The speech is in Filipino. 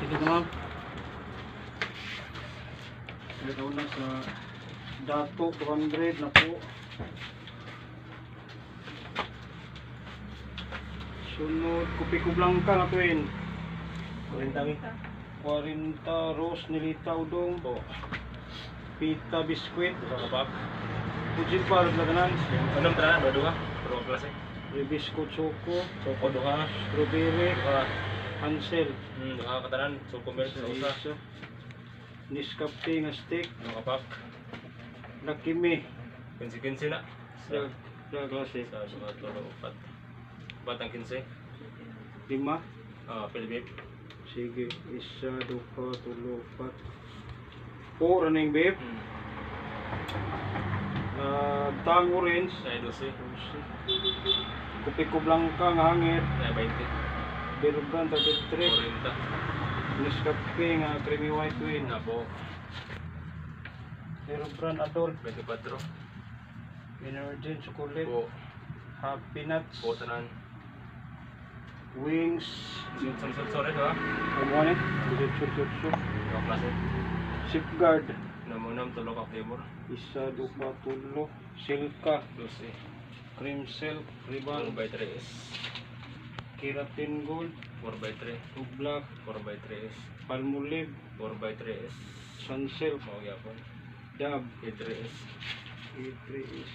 Sige na ma'am. Ito na sa dato 200 na po. Sunod, Kopiko Blanca na twin. 40 rose nilita udong po. Pita biskuit. Kapag Pujit pa rin laganan. anong tara ba duha? Pero klase. Biskuit choco. Soko duha. Strawberry. Hansel. Duha ka tanan. Soko meron sa usa. Isa. Nescafe nga stick. Ano kapak? Nakimi. Kinsi-kinsi na. Sa klase. Sa mga tolo upat. Batang 15. 5. Pilipip. Sige. 1, 2, 3, 4. 4 running babe. Tang orange. Sa 12. Kopiko Blanca nga hangit. Sa 20. Bergan 33. 40. Nescafe nga creamy white twin. Na po. Bergan adult. 24. Energen chocolate. Po. Happy nuts. Po tanan. Wings. Sorry ha. Ano ni? Chur. Duha klase. Safeguard. Namunam tulo ka flavor. 1, 2, 3. Silka. 12. Cream silk. 4 Ribbon. by 3S. Keratin gold. 4 by 3. Tublak. 4 by 3S. Palmolive. 4 by 3S. Sun silk. Mau yapon. Dab. 3S. A3 is